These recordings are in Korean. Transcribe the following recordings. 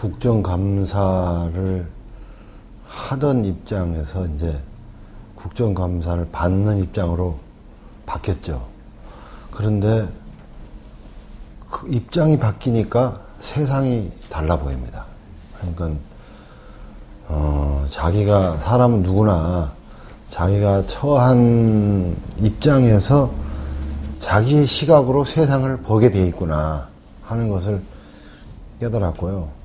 국정감사를 하던 입장에서 이제 국정감사를 받는 입장으로 바뀌었죠. 그런데 그 입장이 바뀌니까 세상이 달라 보입니다. 그러니까 자기가 사람은 누구나 자기가 처한 입장에서 자기의 시각으로 세상을 보게 돼 있구나 하는 것을 깨달았고요.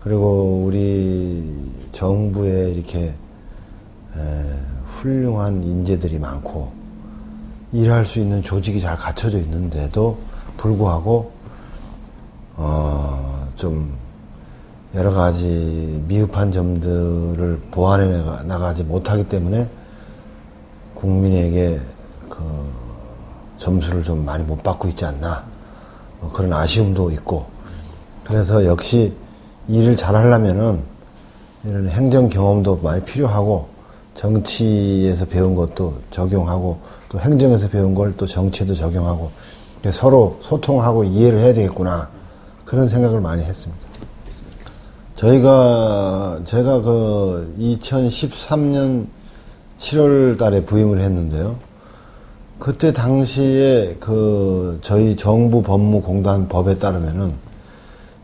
그리고 우리 정부에 이렇게 훌륭한 인재들이 많고 일할 수 있는 조직이 잘 갖춰져 있는데도 불구하고 좀 여러 가지 미흡한 점들을 보완해 나가지 못하기 때문에 국민에게 그 점수를 좀 많이 못 받고 있지 않나 그런 아쉬움도 있고, 그래서 역시 일을 잘 하려면은 이런 행정 경험도 많이 필요하고 정치에서 배운 것도 적용하고 또 행정에서 배운 걸 또 정치에도 적용하고 서로 소통하고 이해를 해야 되겠구나 그런 생각을 많이 했습니다. 제가 그 2013년 7월 달에 부임을 했는데요. 그때 당시에 그 저희 정부 법무공단 법에 따르면은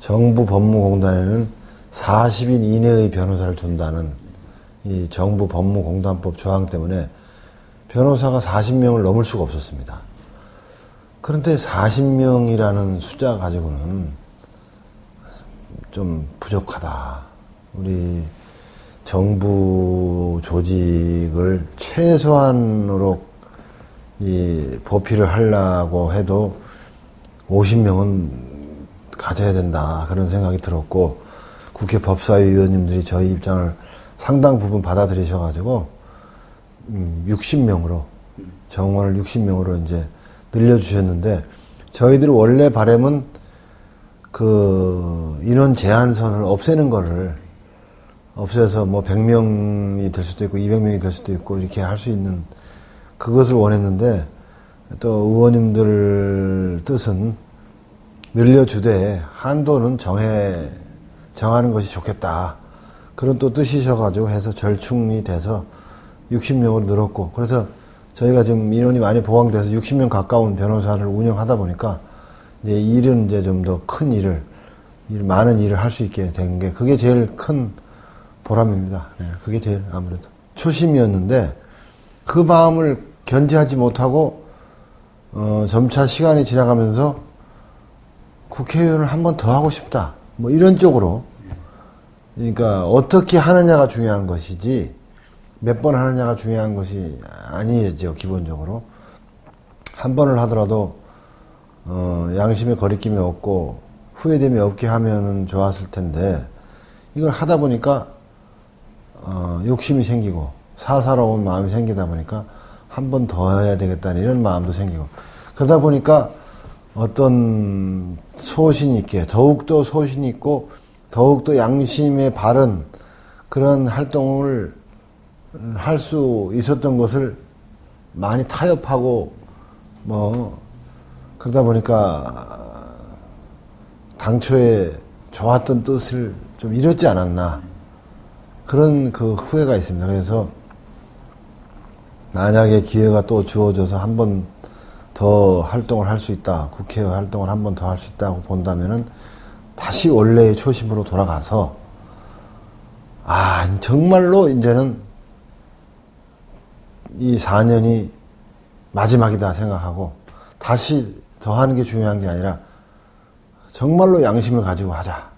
정부 법무공단에는 40인 이내의 변호사를 둔다는 이 정부 법무공단법 조항 때문에 변호사가 40명을 넘을 수가 없었습니다. 그런데 40명이라는 숫자 가지고는 좀 부족하다. 우리 정부 조직을 최소한으로 이 보필을 하려고 해도 50명은 가져야 된다. 그런 생각이 들었고, 국회 법사위원님들이 저희 입장을 상당 부분 받아들이셔가지고 60명으로 정원을 60명으로 이제 늘려주셨는데, 저희들이 원래 바람은 그 인원 제한선을 없애는 거를 없애서 뭐 100명이 될 수도 있고 200명이 될 수도 있고 이렇게 할 수 있는 그것을 원했는데, 또 의원님들 뜻은 늘려주되 한도는 정하는 것이 좋겠다. 그런 또 뜻이셔가지고 해서 절충이 돼서 60명으로 늘었고, 그래서 저희가 지금 인원이 많이 보강돼서 60명 가까운 변호사를 운영하다 보니까 이제 일은 이제 좀 더 큰 많은 일을 할 수 있게 된 게 그게 제일 큰 보람입니다. 네, 그게 제일 아무래도 초심이었는데 그 마음을 견제하지 못하고 점차 시간이 지나가면서 국회의원을 한 번 더 하고 싶다. 뭐 이런 쪽으로. 그러니까 어떻게 하느냐가 중요한 것이지 몇 번 하느냐가 중요한 것이 아니죠. 기본적으로 한 번을 하더라도 양심에 거리낌이 없고 후회됨이 없게 하면은 좋았을 텐데, 이걸 하다 보니까 욕심이 생기고 사사로운 마음이 생기다 보니까 한 번 더 해야 되겠다는 이런 마음도 생기고, 그러다 보니까 어떤 소신 있게 더욱더 소신 있고 더욱더 양심에 바른 그런 활동을 할 수 있었던 것을 많이 타협하고 뭐 그러다 보니까 당초에 좋았던 뜻을 좀 잃었지 않았나 그런 그 후회가 있습니다. 그래서 만약에 기회가 또 주어져서 한 번 더 활동을 할 수 있다, 국회의원 활동을 한 번 더 할 수 있다고 본다면은 다시 원래의 초심으로 돌아가서 정말로 이제는 이 4년이 마지막이다 생각하고 다시 더 하는 게 중요한 게 아니라 정말로 양심을 가지고 하자,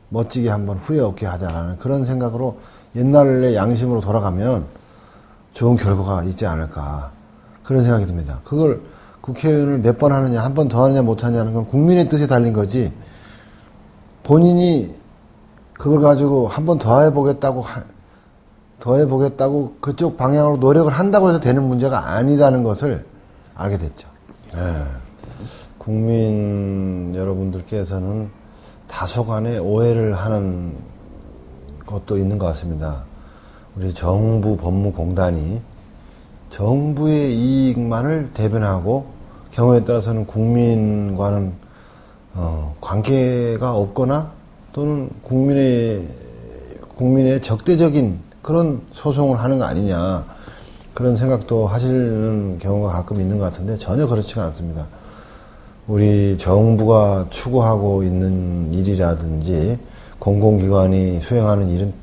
멋지게 한번 후회 없게 하자라는 그런 생각으로 옛날의 양심으로 돌아가면 좋은 결과가 있지 않을까 그런 생각이 듭니다. 그걸 국회의원을 몇 번 하느냐, 한 번 더 하느냐 못 하느냐는 건 국민의 뜻에 달린 거지, 본인이 그걸 가지고 한 번 더 해보겠다고 그쪽 방향으로 노력을 한다고 해서 되는 문제가 아니다는 것을 알게 됐죠. 네. 국민 여러분들께서는 다소간의 오해를 하는 것도 있는 것 같습니다. 우리 정부 법무공단이 정부의 이익만을 대변하고 경우에 따라서는 국민과는 관계가 없거나 또는 국민의 적대적인 그런 소송을 하는 거 아니냐, 그런 생각도 하시는 경우가 가끔 있는 것 같은데 전혀 그렇지가 않습니다. 우리 정부가 추구하고 있는 일이라든지 공공기관이 수행하는 일은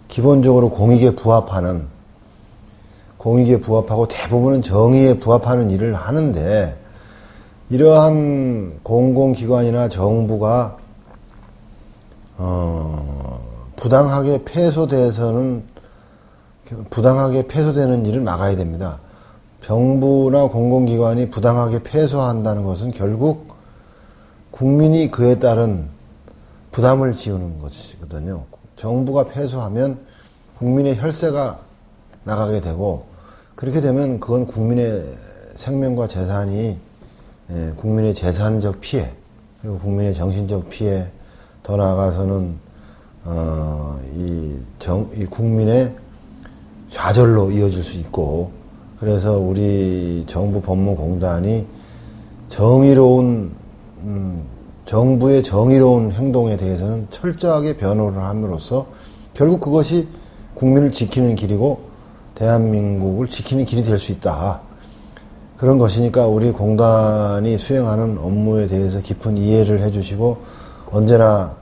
기본적으로 공익에 부합하고 대부분은 정의에 부합하는 일을 하는데, 이러한 공공기관이나 정부가 부당하게 패소되는 일을 막아야 됩니다. 정부나 공공기관이 부당하게 패소한다는 것은 결국 국민이 그에 따른 부담을 지우는 것이거든요. 정부가 패소하면 국민의 혈세가 나가게 되고, 그렇게 되면 그건 국민의 생명과 재산이, 국민의 재산적 피해, 그리고 국민의 정신적 피해, 더 나아가서는 이 국민의 좌절로 이어질 수 있고, 그래서 우리 정부 법무공단이 정부의 정의로운 행동에 대해서는 철저하게 변호를 함으로써 결국 그것이 국민을 지키는 길이고 대한민국을 지키는 길이 될 수 있다. 그런 것이니까 우리 공단이 수행하는 업무에 대해서 깊은 이해를 해주시고 언제나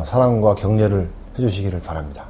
사랑과 격려를 해주시기를 바랍니다.